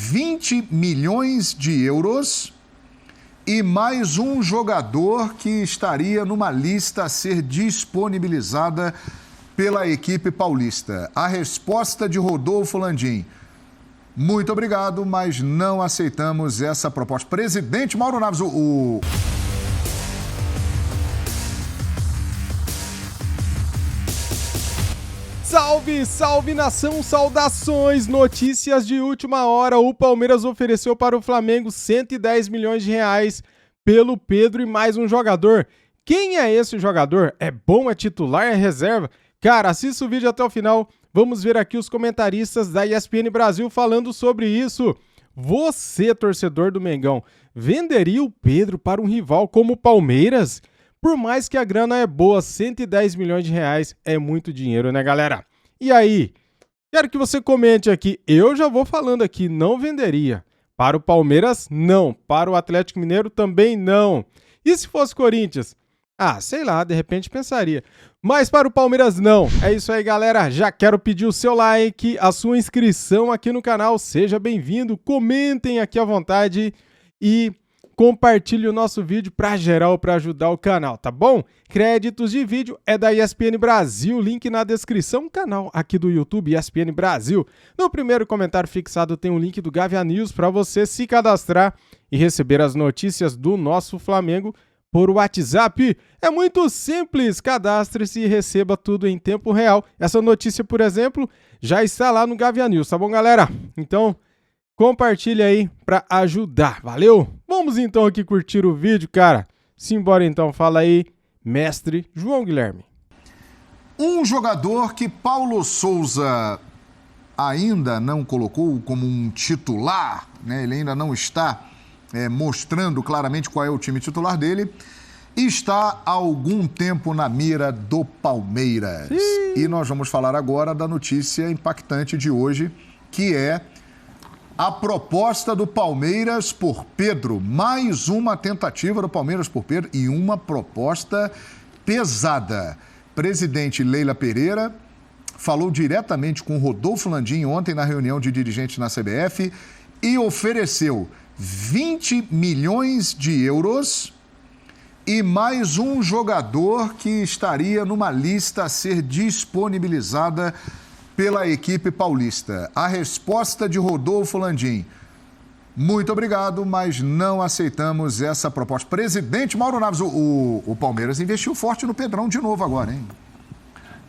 20 milhões de euros e mais um jogador que estaria numa lista a ser disponibilizada pela equipe paulista. A resposta de Rodolfo Landim: muito obrigado, mas não aceitamos essa proposta. Presidente Mauro Naves, Salve, salve nação, saudações, notícias de última hora. O Palmeiras ofereceu para o Flamengo 110 milhões de reais pelo Pedro e mais um jogador. Quem é esse jogador? É bom, é titular, é reserva? Cara, assista o vídeo até o final. Vamos ver aqui os comentaristas da ESPN Brasil falando sobre isso. Você, torcedor do Mengão, venderia o Pedro para um rival como o Palmeiras? Por mais que a grana é boa, 110 milhões de reais é muito dinheiro, né, galera? E aí? Quero que você comente aqui. Eu já vou falando aqui, não venderia. Para o Palmeiras, não. Para o Atlético Mineiro, também não. E se fosse Corinthians? Ah, sei lá, de repente pensaria. Mas para o Palmeiras, não. É isso aí, galera. Já quero pedir o seu like, a sua inscrição aqui no canal. Seja bem-vindo. Comentem aqui à vontade e compartilhe o nosso vídeo para geral, para ajudar o canal, tá bom? Créditos de vídeo é da ESPN Brasil, link na descrição, canal aqui do YouTube, ESPN Brasil. No primeiro comentário fixado tem um link do Gavia News para você se cadastrar e receber as notícias do nosso Flamengo por WhatsApp. É muito simples, cadastre-se e receba tudo em tempo real. Essa notícia, por exemplo, já está lá no Gavia News, tá bom, galera? Então, compartilha aí para ajudar, valeu? Vamos então aqui curtir o vídeo, cara. Simbora então, fala aí, mestre João Guilherme. Um jogador que Paulo Souza ainda não colocou como um titular, né? Ele ainda não está mostrando claramente qual é o time titular dele, está há algum tempo na mira do Palmeiras. E nós vamos falar agora da notícia impactante de hoje, que é a proposta do Palmeiras por Pedro. Mais uma tentativa do Palmeiras por Pedro e uma proposta pesada. Presidente Leila Pereira falou diretamente com Rodolfo Landim ontem na reunião de dirigentes na CBF e ofereceu 20 milhões de euros e mais um jogador que estaria numa lista a ser disponibilizada pela equipe paulista. A resposta de Rodolfo Landim: muito obrigado, mas não aceitamos essa proposta. Presidente Mauro Naves, o Palmeiras investiu forte no Pedrão de novo agora, hein?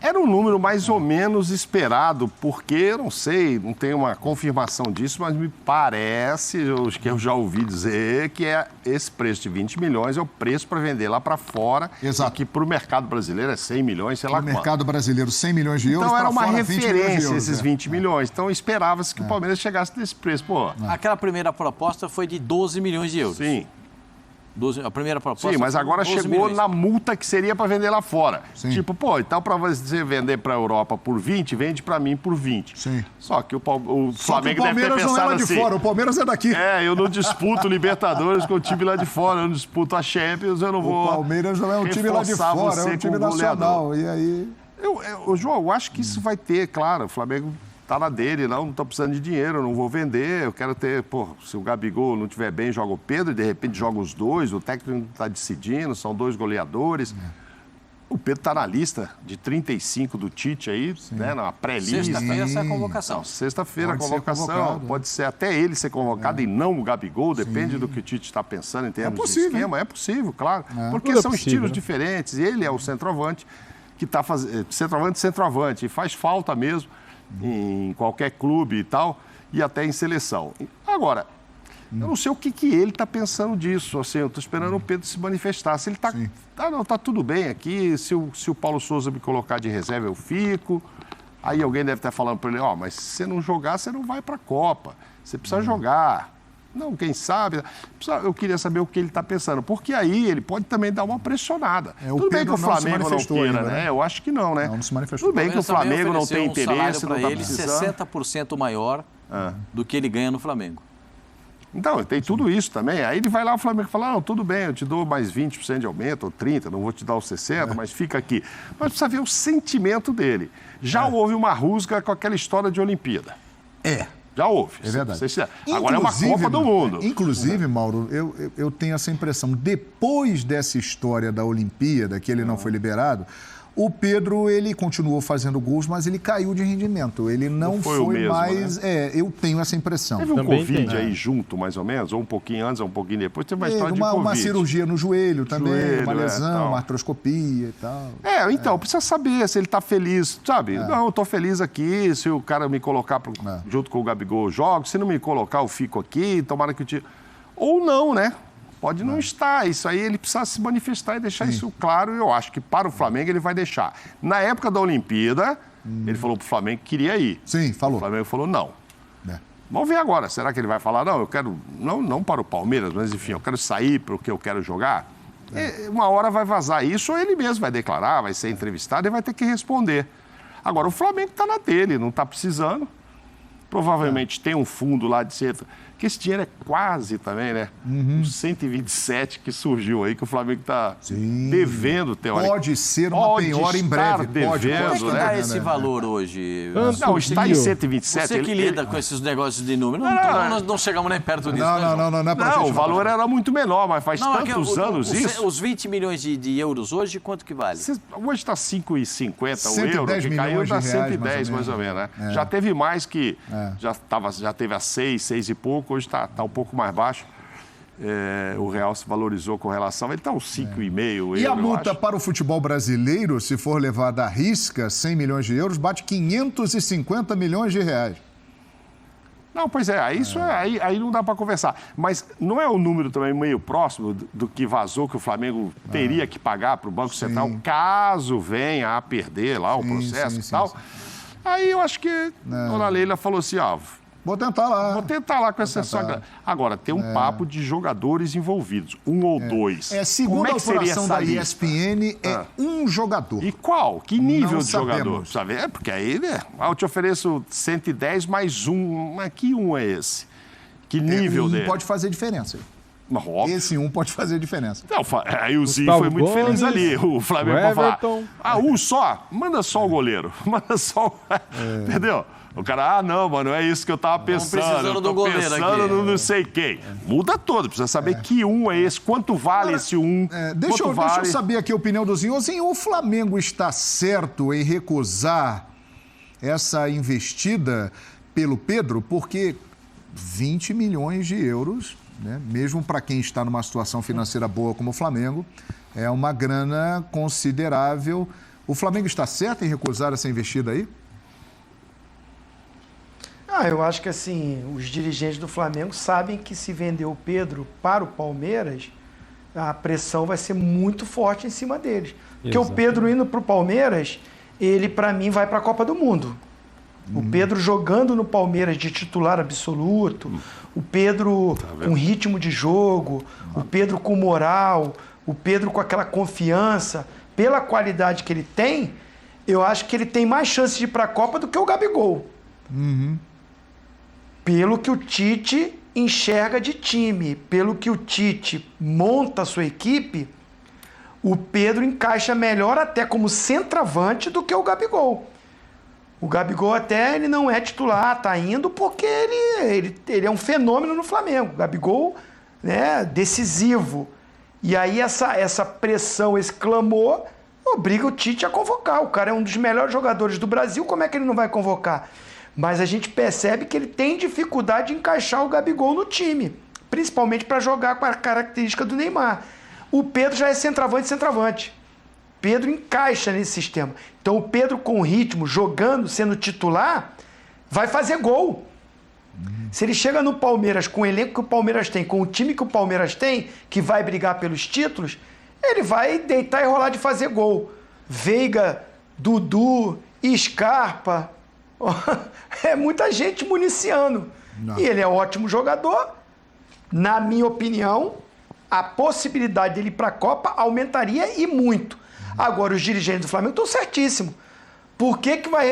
Era um número mais ou menos esperado, porque, eu não sei, não tenho uma confirmação disso, mas me parece, que eu já ouvi dizer, que esse preço de 20 milhões é o preço para vender lá para fora. Exato. E que para o mercado brasileiro é 100 milhões, sei lá quanto. No mercado brasileiro, 100 milhões de euros. Então era uma fora, referência esses 20 milhões. Então esperava-se que o Palmeiras chegasse nesse preço. Pô. Aquela primeira proposta foi de 12 milhões de euros. Sim. A primeira proposta. Sim, mas agora chegou milhões. Na multa que seria para vender lá fora. Sim. Tipo, pô, então para você vender para a Europa por 20, vende para mim por 20. Sim. Só que o Flamengo deve ter pensado não é lá de assim, fora, o Palmeiras é daqui. Eu não disputo Libertadores com o time lá de fora, eu não disputo a Champions, eu não vou. O Palmeiras não é um time lá de fora, é um time nacional. E aí? João, eu acho que isso vai ter, claro, o Flamengo tá na dele, não tô precisando de dinheiro, eu não vou vender, eu quero ter, se o Gabigol não estiver bem, joga o Pedro, e de repente joga os dois, o técnico está decidindo, são dois goleadores. O Pedro está na lista de 35 do Tite aí, né, na pré-lista. Sexta-feira essa é a convocação. Não, sexta-feira a convocação, pode ser até ele ser convocado e não o Gabigol, depende do que o Tite está pensando em termos de esquema. É possível, claro, porque são estilos diferentes, e ele é o centroavante que está fazendo, centroavante, e faz falta mesmo em qualquer clube e tal, e até em seleção. Agora, eu não sei o que ele está pensando disso, assim, eu estou esperando o Pedro se manifestar. Se ele está, não, tá tudo bem aqui, se o Paulo Souza me colocar de reserva, eu fico. Aí alguém deve estar falando para ele, mas se você não jogar, você não vai para a Copa, você precisa jogar. Não, quem sabe? Eu queria saber o que ele está pensando, porque aí ele pode também dar uma pressionada. Tudo bem que o Flamengo não queira, né? Eu acho que não, né? Não se manifestou. Tudo bem que o Flamengo não tem interesse, não está precisando. 60% maior do que ele ganha no Flamengo. Então, tem tudo isso também. Aí ele vai lá, o Flamengo fala, não, tudo bem, eu te dou mais 20% de aumento, ou 30%, não vou te dar os 60%, mas fica aqui. Mas precisa ver o sentimento dele. Já houve uma rusga com aquela história de Olimpíada. Já houve. É verdade. Agora é uma Copa do Mundo. Inclusive, Mauro, eu tenho essa impressão. Depois dessa história da Olimpíada, que ele não foi liberado, o Pedro, ele continuou fazendo gols, mas ele caiu de rendimento. Ele não foi mesmo, mais... Né? Eu tenho essa impressão. Teve um Covid aí junto, mais ou menos? Ou um pouquinho antes, ou um pouquinho depois? Teve uma história de Covid. Uma cirurgia no joelho também, uma lesão, uma artroscopia e tal. Então, precisa saber se ele está feliz, sabe? Não, eu estou feliz aqui, se o cara me colocar junto com o Gabigol, eu jogo. Se não me colocar, eu fico aqui, tomara que eu tire... Ou não, né? Pode não estar. Isso aí ele precisa se manifestar e deixar isso claro. E eu acho que para o Flamengo ele vai deixar. Na época da Olimpíada, ele falou para o Flamengo que queria ir. Sim, falou. O Flamengo falou não. Vamos ver agora. Será que ele vai falar, não, eu quero... Não para o Palmeiras, mas enfim, eu quero sair porque eu quero jogar? Uma hora vai vazar isso ou ele mesmo vai declarar, vai ser entrevistado e vai ter que responder. Agora, o Flamengo está na dele, não está precisando. Provavelmente tem um fundo lá de certo... Porque esse dinheiro é quase também, né? Uns 127 que surgiu aí, que o Flamengo está devendo, teoricamente. Pode ser uma penhora em breve. Pode, como é que está esse valor hoje? Não, está em 127. Você que lida com esses negócios de número. Não chegamos nem perto disso. Não, o valor era muito menor, mas faz tantos anos isso. Os 20 milhões de euros hoje, quanto que vale? Hoje está 5,50 o euro, que caiu está 110 mais ou menos, né? Já teve mais que... Já teve a 6 e pouco. Hoje está um pouco mais baixo. O real se valorizou com relação... Ele está uns 5,5 euros, E a multa para o futebol brasileiro, se for levada à risca, 100 milhões de euros, bate 550 milhões de reais. Não, pois é, aí não dá para conversar. Mas não é um número também meio próximo do que vazou, que o Flamengo teria que pagar para o Banco Central, caso venha a perder lá o processo e tal. Aí eu acho que a dona Leila falou assim, Vou tentar lá com essa sua... Agora, tem um papo de jogadores envolvidos, um ou dois. Segundo a apuração da ESPN, um jogador. E qual? Que nível de jogador? Sabe? Porque aí, né? Eu te ofereço 110 mais um. Mas que um é esse? Que nível dele? Pode fazer diferença. Esse pode fazer diferença. Não, aí o Zinho foi muito feliz ali. O Flamengo pode falar. Um só? Manda só o goleiro. Manda só. Entendeu? O cara, não, mano, é isso que eu tava pensando. Precisando do goleiro aqui. Pensando no não sei quem. Muda todo, precisa saber que um é esse, quanto vale esse um. Deixa eu saber aqui a opinião do Zinho. Zinho, o Flamengo está certo em recusar essa investida pelo Pedro? Porque 20 milhões de euros, né, mesmo para quem está numa situação financeira boa como o Flamengo, é uma grana considerável. O Flamengo está certo em recusar essa investida aí? Eu acho que assim, os dirigentes do Flamengo sabem que se vender o Pedro para o Palmeiras, a pressão vai ser muito forte em cima deles. Porque o Pedro indo para o Palmeiras, ele para mim vai para a Copa do Mundo. O Pedro jogando no Palmeiras de titular absoluto, o Pedro com ritmo de jogo, o Pedro com moral, o Pedro com aquela confiança, pela qualidade que ele tem, eu acho que ele tem mais chance de ir para a Copa do que o Gabigol. Pelo que o Tite enxerga de time, pelo que o Tite monta a sua equipe, o Pedro encaixa melhor até como centroavante do que o Gabigol. O Gabigol até ele não é titular, tá indo porque ele é um fenômeno no Flamengo. O Gabigol, né, decisivo. E aí essa pressão, esse clamor, obriga o Tite a convocar. O cara é um dos melhores jogadores do Brasil, como é que ele não vai convocar? Mas a gente percebe que ele tem dificuldade de encaixar o Gabigol no time, principalmente para jogar com a característica do Neymar. O Pedro já é centroavante. Pedro encaixa nesse sistema. Então o Pedro com ritmo, jogando, sendo titular, vai fazer gol. Se ele chega no Palmeiras com o elenco que o Palmeiras tem, com o time que o Palmeiras tem, que vai brigar pelos títulos, ele vai deitar e rolar de fazer gol. Veiga, Dudu, Scarpa... É muita gente municiando. E ele é ótimo jogador. Na minha opinião, a possibilidade dele ir para a Copa aumentaria e muito. Agora, os dirigentes do Flamengo estão certíssimos. Por que vai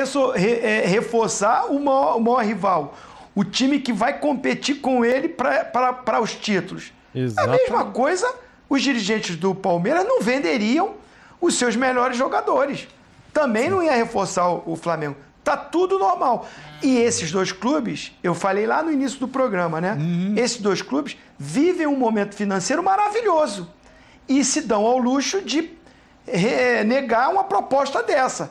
reforçar o maior rival? O time que vai competir com ele para os títulos. Exatamente. A mesma coisa, os dirigentes do Palmeiras não venderiam os seus melhores jogadores. Também não ia reforçar o Flamengo. Tá tudo normal. E esses dois clubes, eu falei lá no início do programa, né? Esses dois clubes vivem um momento financeiro maravilhoso e se dão ao luxo de negar uma proposta dessa.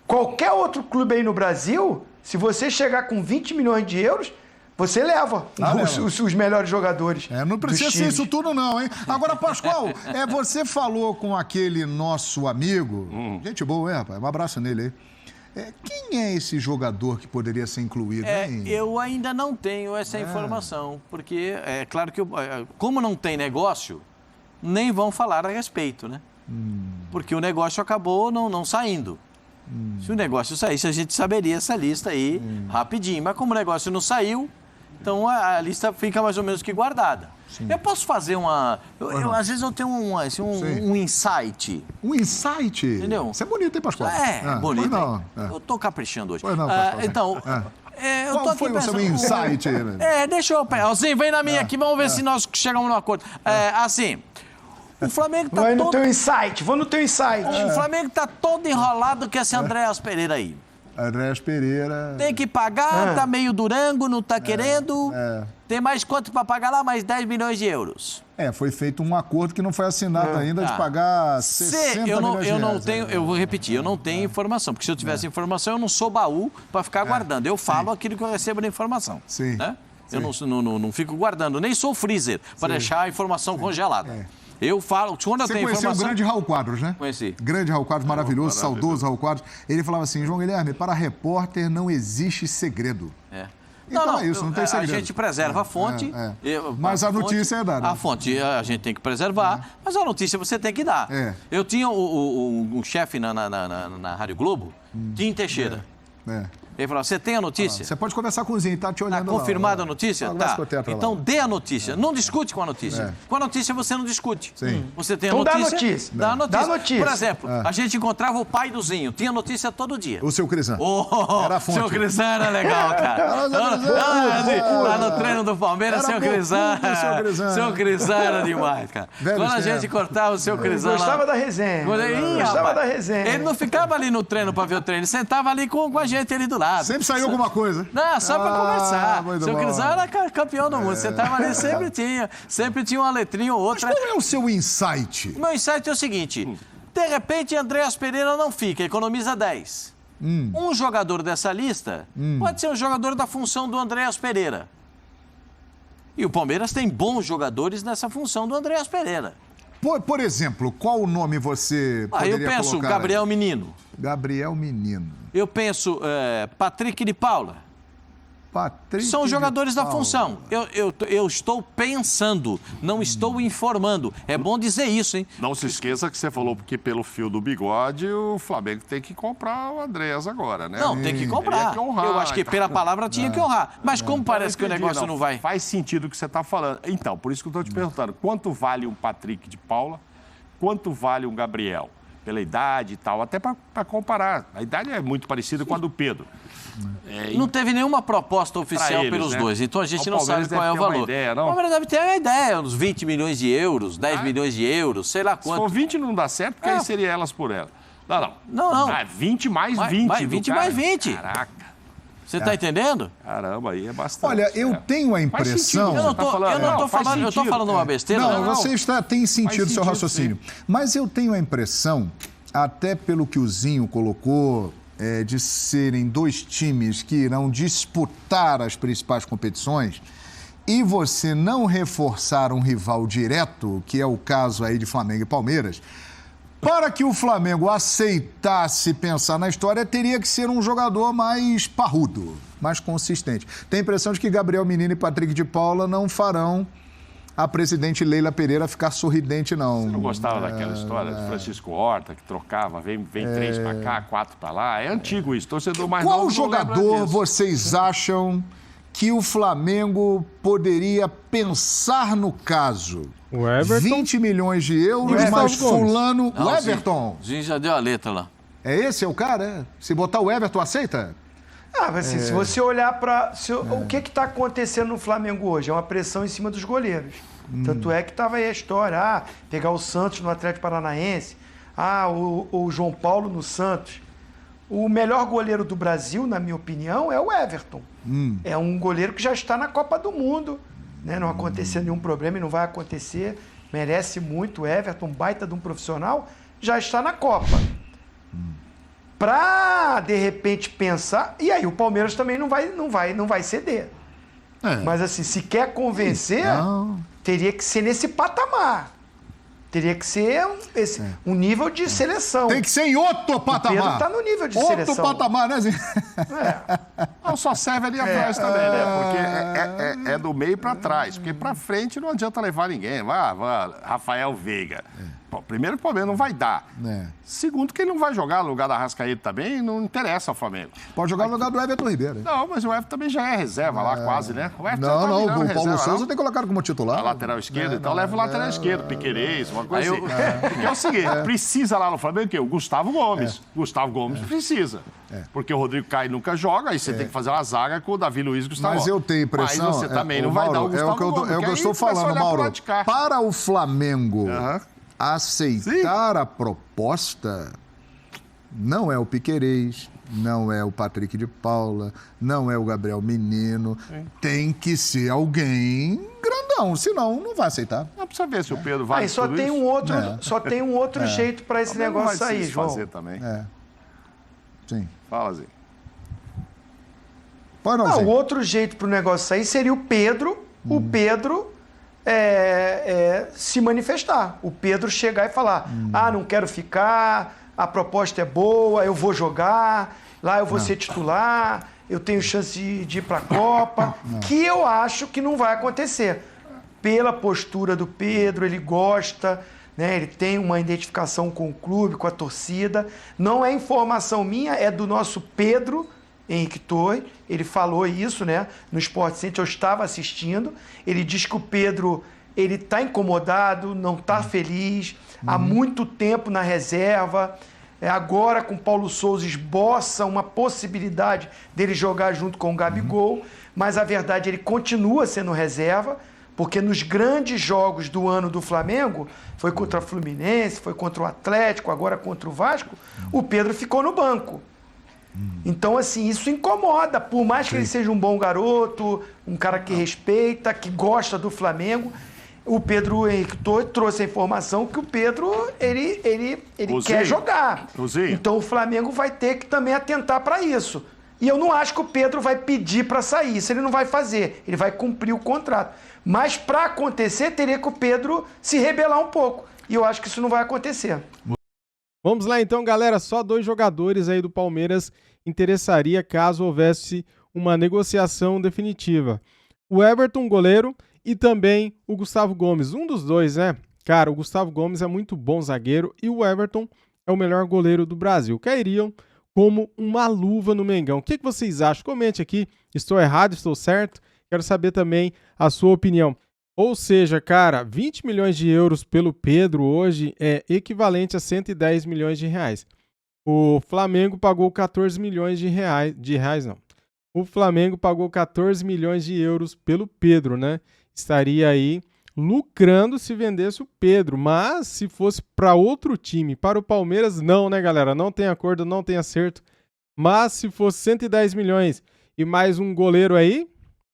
Qualquer outro clube aí no Brasil, se você chegar com 20 milhões de euros, você leva os melhores jogadores. Não precisa ser isso tudo não, hein? Agora, Pascoal, você falou com aquele nosso amigo, gente boa, rapaz? Um abraço nele aí. Quem é esse jogador que poderia ser incluído, hein? Eu ainda não tenho essa informação, porque é claro que, como não tem negócio, nem vão falar a respeito, né? Porque o negócio acabou não saindo. Se o negócio saísse, a gente saberia essa lista aí rapidinho. Mas como o negócio não saiu, então a lista fica mais ou menos que guardada. Sim. Eu posso fazer às vezes eu tenho um insight. Um insight? Entendeu? Isso é bonito, hein, Pascoal? Bonito. Eu tô caprichando hoje. Pois não, Pascoal. Então... eu Qual foi o seu insight aí, né? Deixa eu... Assim, vem na minha aqui, vamos ver se nós chegamos num acordo. Assim... O Flamengo tá Vai no teu insight, vou no teu insight. O Flamengo tá todo enrolado com esse Andréas Pereira aí. Andréas Pereira... Tem que pagar, tá meio Durango, não tá querendo. Tem mais quanto para pagar lá? Mais 10 milhões de euros. Foi feito um acordo que não foi assinado ainda de pagar 60 milhões de reais. Eu vou repetir, eu não tenho informação, porque se eu tivesse informação, eu não sou baú para ficar guardando. Eu falo aquilo que eu recebo de informação. Sim. Né? Eu não fico guardando, nem sou freezer para deixar a informação congelada. Eu falo, quando eu tenho informação... Você conheceu o grande Raul Quadros, né? Conheci. Grande Raul Quadros, maravilhoso, saudoso Raul Quadros. Ele falava assim, João Guilherme, para repórter não existe segredo. Então não isso, não tem segredo. A gente preserva a fonte. Mas a notícia é dada. A fonte a gente tem que preservar, mas a notícia você tem que dar. Eu tinha um chefe na Rádio Globo, Tim Teixeira. Ele falou, você tem a notícia? Você pode conversar com o Zinho, tá te olhando lá. Confirmada a notícia? Tá. Então dê a notícia. Não discute com a notícia. Com a notícia você não discute. Sim. Você tem a então notícia. Dá a notícia. Dá a notícia. Por exemplo, a gente encontrava o pai do Zinho. Tinha notícia todo dia. O seu Crisan. Era a fonte. Seu Crisan era legal, cara. Lá no treino do Palmeiras, seu Crisan. Seu Crisan era demais, cara. Quando a gente cortava o seu Crisan lá... Gostava da resenha. Gostava da resenha. Ele não ficava ali no treino pra ver o treino. Ele sentava ali com a gente ali do lado. Sempre saiu alguma coisa. Não, só pra conversar. Seu Crisan era campeão do mundo. Você tava ali, sempre tinha uma letrinha ou outra. Mas qual é o seu insight? O meu insight é o seguinte: de repente, Andréas Pereira não fica, economiza 10. Um jogador dessa lista pode ser um jogador da função do Andréas Pereira. E o Palmeiras tem bons jogadores nessa função do Andréas Pereira. Por exemplo, qual o nome você poderia colocar? Eu penso Gabriel aí? Menino. Gabriel Menino. Eu penso Patrick de Paula. São jogadores da função. Eu estou pensando, não estou informando. É bom dizer isso, hein? Não se esqueça que você falou que pelo fio do bigode o Flamengo tem que comprar o Andréas agora, né? Não, tem que comprar. Que honrar, eu acho que pela palavra tinha que honrar. Mas como parece que o negócio não vai... Faz sentido o que você está falando. Então, por isso que eu estou te perguntando. Quanto vale um Patrick de Paula? Quanto vale um Gabriel? Pela idade e tal, até para comparar. A idade é muito parecida com a do Pedro. Não teve nenhuma proposta oficial pelos dois, então a gente não sabe qual é o valor. O Palmeiras deve ter uma ideia, uns 20 milhões de euros, 10 milhões de euros, sei lá quanto. Se for 20 não dá certo, porque aí seria elas por ela. Não. 20 mais 20. 20 mais 20. Caraca. Você está entendendo? Caramba, aí é bastante. Olha, eu tenho a impressão... Eu estou falando uma besteira. Você tem sentido o seu raciocínio. Sim. Mas eu tenho a impressão, até pelo que o Zinho colocou, de serem dois times que irão disputar as principais competições e você não reforçar um rival direto, que é o caso aí de Flamengo e Palmeiras... Para que o Flamengo aceitasse pensar na história, teria que ser um jogador mais parrudo, mais consistente. Tem a impressão de que Gabriel Menino e Patrick de Paula não farão a presidente Leila Pereira ficar sorridente, não. Você não gostava daquela história de Francisco Horta, que trocava, vem 3 para cá, 4 para lá? É antigo isso, torcedor mais novo. Qual jogador vocês acham que o Flamengo poderia pensar no caso? O Everton. 20 milhões de euros, mas fulano... Não, o Everton. O Zinho já deu a letra lá. Esse é o cara? Se botar o Everton, aceita? Mas assim, se você olhar para... O que está acontecendo no Flamengo hoje? É uma pressão em cima dos goleiros. Tanto é que estava aí a história, pegar o Santos no Atlético Paranaense, o João Paulo no Santos. O melhor goleiro do Brasil, na minha opinião, é o Everton. É um goleiro que já está na Copa do Mundo, né? Não aconteceu nenhum problema e não vai acontecer. Merece muito o Everton, baita de um profissional, já está na Copa. Para, de repente, pensar... E aí o Palmeiras também não vai ceder. Mas assim, se quer convencer, teria que ser nesse patamar. Teria que ser um nível de seleção. Tem que ser em outro patamar. O Pedro está no nível de seleção. Outro patamar, né, Zinho? Não, só serve ali atrás também, né? Porque é do meio para trás. Porque para frente não adianta levar ninguém. Vai, Rafael Veiga. Bom, primeiro, o Palmeiras não vai dar. Segundo, que ele não vai jogar no lugar da Arrascaeta também, não interessa ao Flamengo. Pode jogar no lugar do Everton Ribeiro. Não, mas o Everton também já é reserva lá, quase, né? O Everton não, o Paulo Souza tem colocado como titular. A lateral esquerda, então leva o lateral esquerdo, Piquerez, uma coisa assim. Porque é o seguinte, precisa lá no Flamengo o quê? O Gustavo Gomes. Gustavo Gomes precisa. Porque o Rodrigo Caio nunca joga, aí você tem que fazer uma zaga com o Davi Luiz e Gustavo. Mas eu tenho impressão... Mas você também não vai dar o Gustavo Gomes. É o que eu estou falando, Mauro. Para o Flamengo aceitar a proposta, não é o Piquerez, não é o Patrick de Paula, não é o Gabriel Menino. Tem que ser alguém grandão, senão não vai aceitar. Não precisa ver se o Pedro vai. Só tem um outro jeito para esse negócio sair, João. Fazer também. Sim. Fala, Zé. O outro jeito para o negócio sair seria o Pedro se manifestar. O Pedro chegar e falar, não quero ficar, a proposta é boa, eu vou jogar, lá eu vou ser titular, eu tenho chance de ir para a Copa, que eu acho que não vai acontecer. Pela postura do Pedro, ele gosta, né? Ele tem uma identificação com o clube, com a torcida. Não é informação minha, é do nosso Pedro Henrique Torre. Ele falou isso, né, no Sport Center, eu estava assistindo. Ele diz que o Pedro está incomodado, não está feliz, há muito tempo na reserva. Agora, com o Paulo Souza, esboça uma possibilidade dele jogar junto com o Gabigol, mas a verdade, ele continua sendo reserva, porque nos grandes jogos do ano do Flamengo, foi contra o Fluminense, foi contra o Atlético, agora contra o Vasco, o Pedro ficou no banco. Então, assim, isso incomoda, por mais que ele seja um bom garoto, um cara que respeita, que gosta do Flamengo. O Pedro Henrique Torre trouxe a informação que o Pedro, ele quer jogar. Então, o Flamengo vai ter que também atentar para isso. E eu não acho que o Pedro vai pedir para sair, isso ele não vai fazer, ele vai cumprir o contrato. Mas, para acontecer, teria que o Pedro se rebelar um pouco. E eu acho que isso não vai acontecer. Vamos lá então, galera. Só 2 jogadores aí do Palmeiras interessaria caso houvesse uma negociação definitiva. O Everton, goleiro, e também o Gustavo Gomes. Um dos dois, né? Cara, o Gustavo Gomes é muito bom zagueiro e o Everton é o melhor goleiro do Brasil. Cairiam como uma luva no Mengão. O que vocês acham? Comente aqui. Estou errado? Estou certo? Quero saber também a sua opinião. Ou seja, cara, 20 milhões de euros pelo Pedro hoje é equivalente a 110 milhões de reais. O Flamengo pagou 14 milhões de reais não. O Flamengo pagou 14 milhões de euros pelo Pedro, né? Estaria aí lucrando se vendesse o Pedro, mas se fosse para outro time, para o Palmeiras, não, né, galera? Não tem acordo, não tem acerto. Mas se fosse 110 milhões e mais um goleiro aí,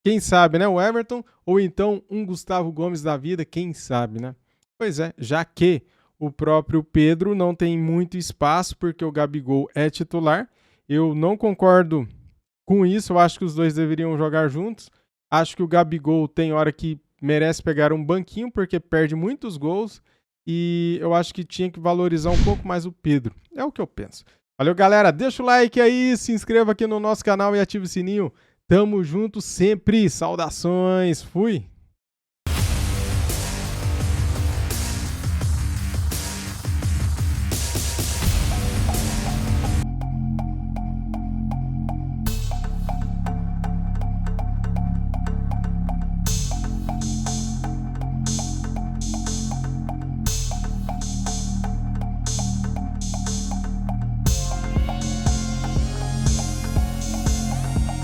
quem sabe, né? O Everton ou então um Gustavo Gomes da vida, quem sabe, né? Pois é, já que o próprio Pedro não tem muito espaço porque o Gabigol é titular, eu não concordo com isso, eu acho que os dois deveriam jogar juntos. Acho que o Gabigol tem hora que merece pegar um banquinho porque perde muitos gols e eu acho que tinha que valorizar um pouco mais o Pedro. É o que eu penso. Valeu, galera. Deixa o like aí, se inscreva aqui no nosso canal e ative o sininho. Tamo junto sempre. Saudações. Fui.